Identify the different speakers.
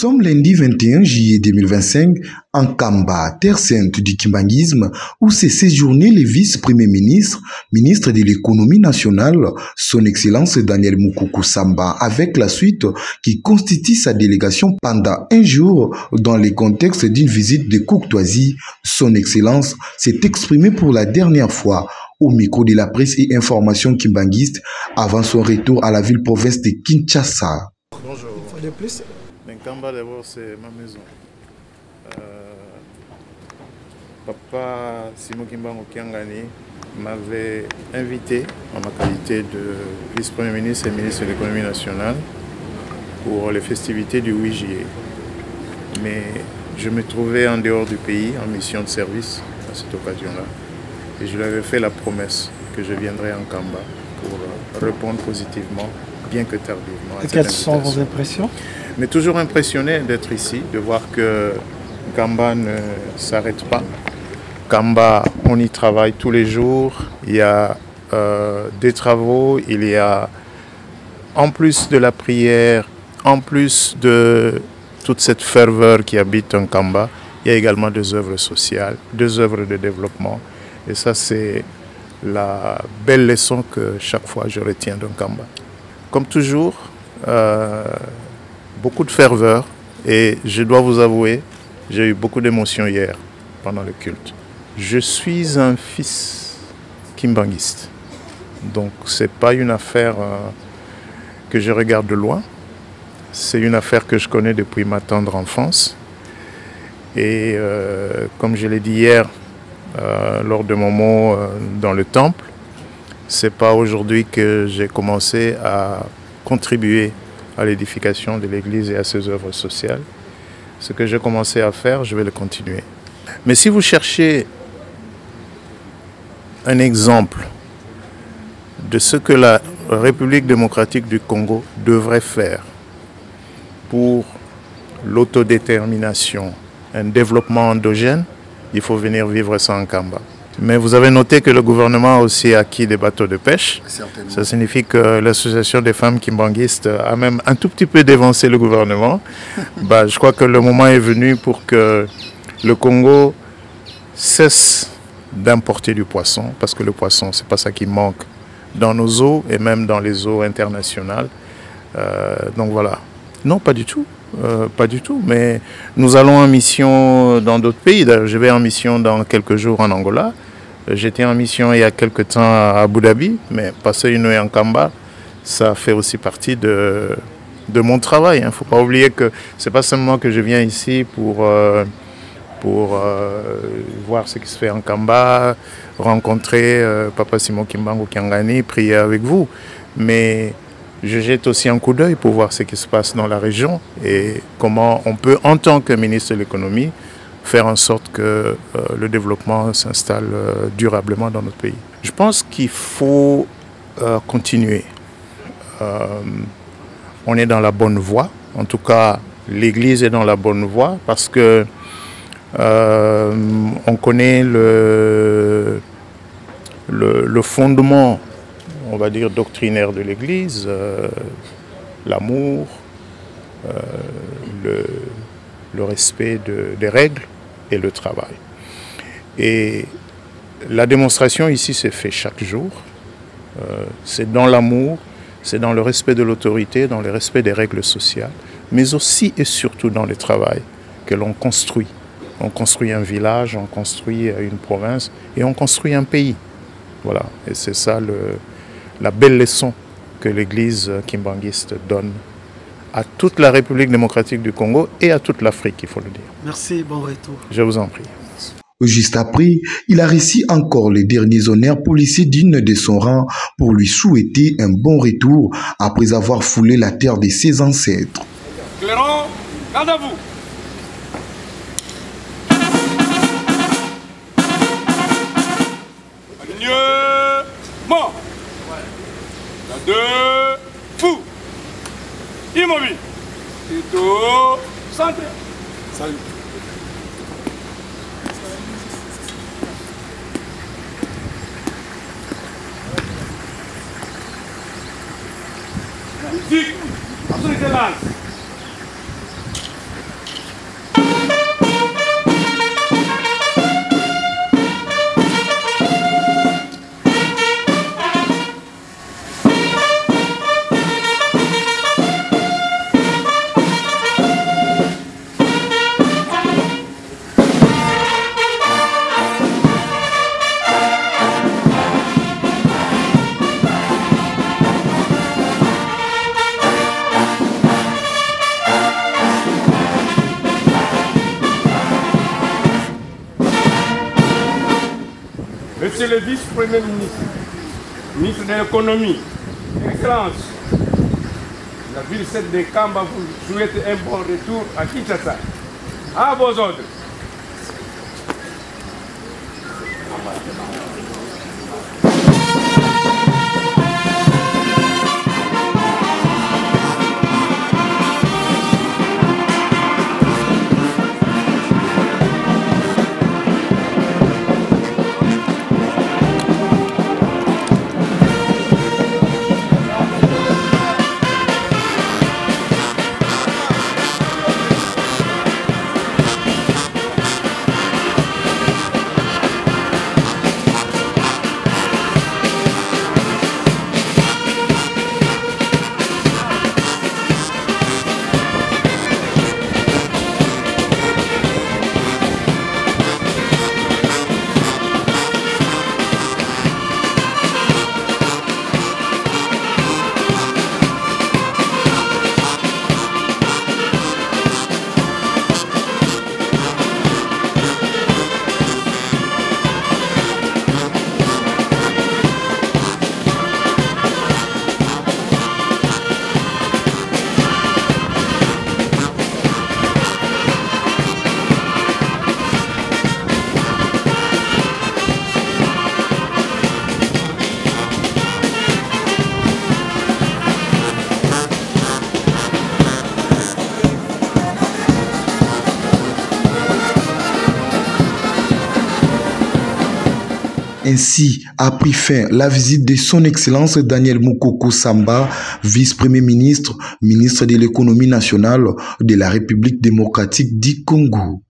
Speaker 1: sommes lundi 21 juillet 2025 en Kamba, terre sainte du kimbanguisme, où s'est séjourné le vice-premier ministre, ministre de l'économie nationale, son Excellence Daniel Moukoukou Samba, avec la suite qui constitue sa délégation pendant un jour dans le contexte d'une visite de courtoisie. Son Excellence s'est exprimé pour la dernière fois au micro de la presse et information kimbanguiste avant son retour à la ville-province de Kinshasa.
Speaker 2: Bonjour. Il faut de plus. Kamba d'abord c'est ma maison. Papa Simon Kimbango Kiangani m'avait invité en ma qualité de vice-premier ministre et ministre de l'économie nationale pour les festivités du 8 juillet. Mais je me trouvais en dehors du pays en mission de service à cette occasion-là. Et je lui avais fait la promesse que je viendrais en Kamba pour répondre positivement, bien que tardivement.
Speaker 3: Et quelles sont vos impressions?
Speaker 2: Mais toujours impressionné d'être ici, de voir que Kamba ne s'arrête pas. Kamba, on y travaille tous les jours. Il y a des travaux, il y a, en plus de la prière, en plus de toute cette ferveur qui habite en Kamba, il y a également des œuvres sociales, des œuvres de développement. Et ça, c'est la belle leçon que chaque fois je retiens d'un Kamba. Comme toujours, beaucoup de ferveur, et je dois vous avouer, j'ai eu beaucoup d'émotions hier pendant le culte. Je suis un fils kimbanguiste, donc ce n'est pas une affaire que je regarde de loin, c'est une affaire que je connais depuis ma tendre enfance. Et comme je l'ai dit hier, lors de mon mot dans le temple, ce n'est pas aujourd'hui que j'ai commencé à contribuer à l'édification de l'Église et à ses œuvres sociales. Ce que j'ai commencé à faire, je vais le continuer. Mais si vous cherchez un exemple de ce que la République démocratique du Congo devrait faire pour l'autodétermination, un développement endogène, il faut venir vivre ça en Kamba. Mais vous avez noté que le gouvernement a aussi acquis des bateaux de pêche. Certainement. Ça signifie que l'association des femmes kimbanguistes a même un tout petit peu dévancé le gouvernement. Je crois que le moment est venu pour que le Congo cesse d'importer du poisson, parce que le poisson, ce n'est pas ça qui manque dans nos eaux et même dans les eaux internationales. Donc voilà. Non, pas du tout. Pas du tout, mais nous allons en mission dans d'autres pays. Je vais en mission dans quelques jours en Angola. J'étais en mission il y a quelques temps à Abu Dhabi, mais passer une nuit en Kamba, ça fait aussi partie de mon travail. Il ne faut pas oublier que ce n'est pas seulement que je viens ici pour voir ce qui se fait en Kamba, rencontrer Papa Simon Kimbango Kiangani, prier avec vous, mais je jette aussi un coup d'œil pour voir ce qui se passe dans la région et comment on peut, en tant que ministre de l'économie, faire en sorte que le développement s'installe durablement dans notre pays. Je pense qu'il faut continuer. On est dans la bonne voie. En tout cas, l'Église est dans la bonne voie parce que on connaît le fondement, on va dire, doctrinaire de l'Église, l'amour, le respect des règles et le travail. Et la démonstration ici s'est faite chaque jour. C'est dans l'amour, c'est dans le respect de l'autorité, dans le respect des règles sociales, mais aussi et surtout dans le travail que l'on construit. On construit un village, on construit une province et on construit un pays. Voilà, et c'est ça la belle leçon que l'Église kimbanguiste donne à toute la République démocratique du Congo et à toute l'Afrique, il faut le dire.
Speaker 3: Merci, bon retour.
Speaker 2: Je vous en prie.
Speaker 1: Juste après, il a reçu encore les derniers honneurs policiers dignes de son rang pour lui souhaiter un bon retour après avoir foulé la terre de ses ancêtres.
Speaker 4: Clairon, garde à vous. Alignement. La deux, fou. Immobile. Et tout, centre. Salut. Musique. Absolument. Monsieur le vice-premier ministre, ministre de l'économie, Excellence, la ville 7 de Kamba vous souhaite un bon retour à Kinshasa. À vos ordres.
Speaker 1: Ainsi a pris fin la visite de son Excellence Daniel Moukoko Samba, vice-premier ministre, ministre de l'économie nationale de la République démocratique du Congo.